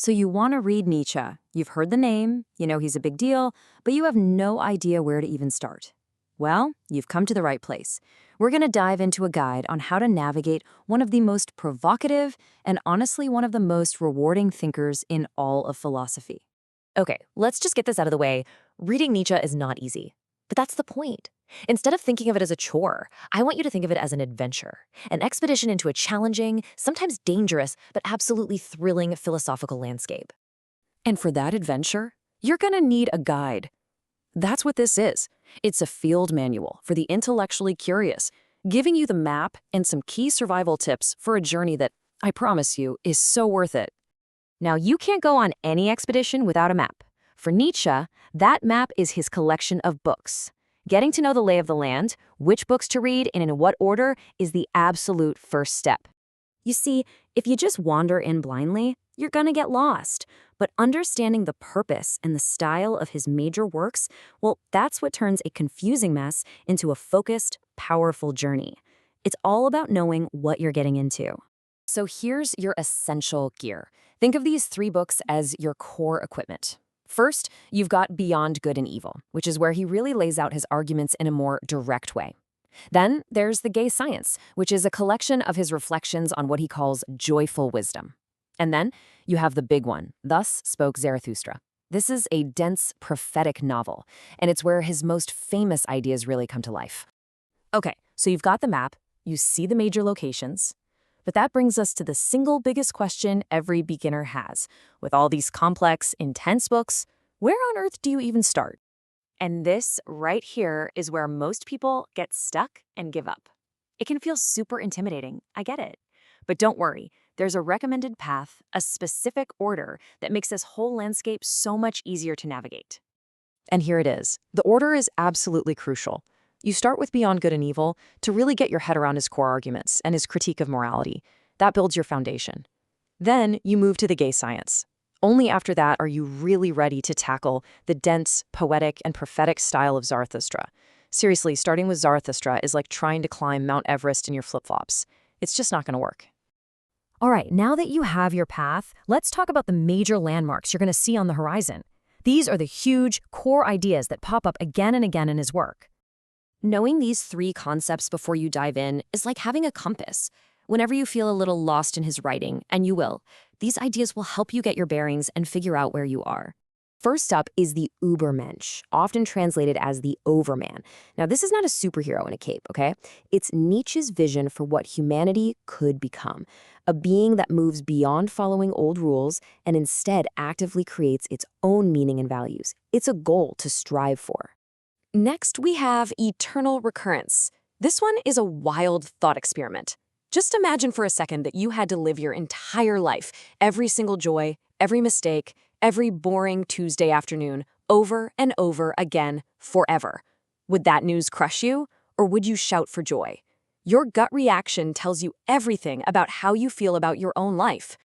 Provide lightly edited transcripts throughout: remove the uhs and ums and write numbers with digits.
So you want to read Nietzsche. You've heard the name, you know he's a big deal, but you have no idea where to even start. Well, you've come to the right place. We're going to dive into a guide on how to navigate one of the most provocative and honestly one of the most rewarding thinkers in all of philosophy. Okay, let's just get this out of the way. Reading Nietzsche is not easy. But that's the point. Instead of thinking of it as a chore, I want you to think of it as an adventure, an expedition into a challenging, sometimes dangerous, but absolutely thrilling philosophical landscape. And for that adventure, you're going to need a guide. That's what this is. It's a field manual for the intellectually curious, giving you the map and some key survival tips for a journey that, I promise you, is so worth it. Now, you can't go on any expedition without a map. For Nietzsche, that map is his collection of books. Getting to know the lay of the land, which books to read, and in what order is the absolute first step. You see, if you just wander in blindly, you're gonna get lost. But understanding the purpose and the style of his major works, well, that's what turns a confusing mess into a focused, powerful journey. It's all about knowing what you're getting into. So here's your essential gear. Think of these 3 books as your core equipment. First, you've got Beyond Good and Evil, which is where he really lays out his arguments in a more direct way. Then there's The Gay Science, which is a collection of his reflections on what he calls joyful wisdom. And then you have the big one, Thus Spoke Zarathustra. This is a dense, prophetic novel, and it's where his most famous ideas really come to life. Okay, so you've got the map, you see the major locations, but that brings us to the single biggest question every beginner has. With all these complex, intense books, where on earth do you even start? And this right here is where most people get stuck and give up. It can feel super intimidating, I get it. But don't worry, there's a recommended path, a specific order that makes this whole landscape so much easier to navigate. And here it is. The order is absolutely crucial. You start with Beyond Good and Evil to really get your head around his core arguments and his critique of morality. That builds your foundation. Then you move to The Gay Science. Only after that are you really ready to tackle the dense, poetic, and prophetic style of Zarathustra. Seriously, starting with Zarathustra is like trying to climb Mount Everest in your flip-flops. It's just not going to work. All right, now that you have your path, let's talk about the major landmarks you're going to see on the horizon. These are the huge, core ideas that pop up again and again in his work. Knowing these 3 concepts before you dive in is like having a compass. Whenever you feel a little lost in his writing, and you will, these ideas will help you get your bearings and figure out where you are. First up is the Übermensch, often translated as the Overman. Now, this is not a superhero in a cape, okay? It's Nietzsche's vision for what humanity could become, a being that moves beyond following old rules and instead actively creates its own meaning and values. It's a goal to strive for. Next, we have eternal recurrence. This one is a wild thought experiment. Just imagine for a second that you had to live your entire life, every single joy, every mistake, every boring Tuesday afternoon, over and over again, forever. Would that news crush you, or would you shout for joy? Your gut reaction tells you everything about how you feel about your own life.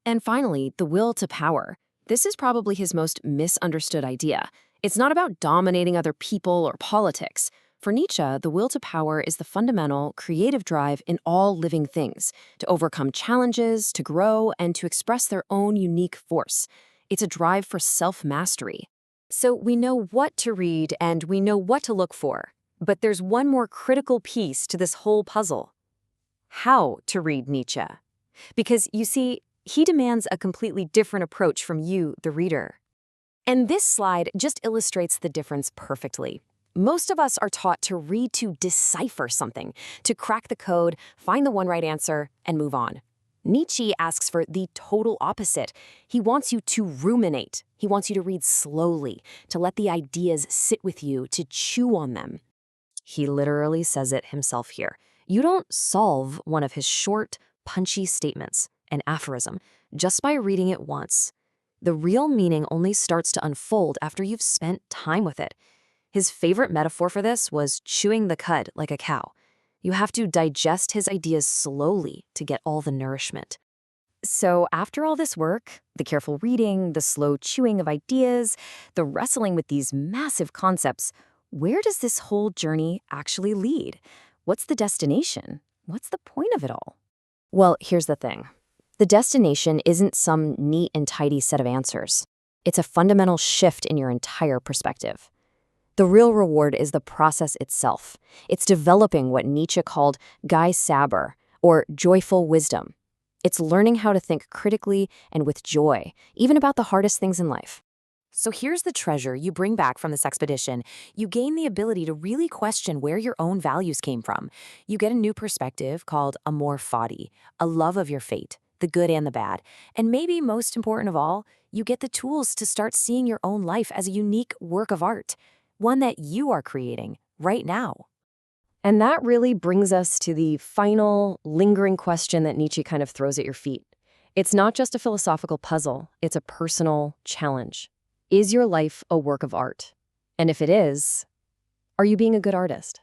And finally, the will to power. This is probably his most misunderstood idea. It's not about dominating other people or politics. For Nietzsche, the will to power is the fundamental, creative drive in all living things, to overcome challenges, to grow, and to express their own unique force. It's a drive for self-mastery. So we know what to read and we know what to look for. But there's one more critical piece to this whole puzzle. How to read Nietzsche. Because, you see, he demands a completely different approach from you, the reader. And this slide just illustrates the difference perfectly. Most of us are taught to read to decipher something, to crack the code, find the one right answer, and move on. Nietzsche asks for the total opposite. He wants you to ruminate. He wants you to read slowly, to let the ideas sit with you, to chew on them. He literally says it himself here. You don't solve one of his short, punchy statements, an aphorism, just by reading it once. The real meaning only starts to unfold after you've spent time with it. His favorite metaphor for this was chewing the cud like a cow. You have to digest his ideas slowly to get all the nourishment. So after all this work, the careful reading, the slow chewing of ideas, the wrestling with these massive concepts, where does this whole journey actually lead? What's the destination? What's the point of it all? Well, here's the thing. The destination isn't some neat and tidy set of answers. It's a fundamental shift in your entire perspective. The real reward is the process itself. It's developing what Nietzsche called Geist Saber, or joyful wisdom. It's learning how to think critically and with joy, even about the hardest things in life. So here's the treasure you bring back from this expedition. You gain the ability to really question where your own values came from. You get a new perspective called amor fati, a love of your fate, the good and the bad. And maybe most important of all, you get the tools to start seeing your own life as a unique work of art, one that you are creating right now. And that really brings us to the final, lingering question that Nietzsche kind of throws at your feet. It's not just a philosophical puzzle, it's a personal challenge. Is your life a work of art? And if it is, are you being a good artist?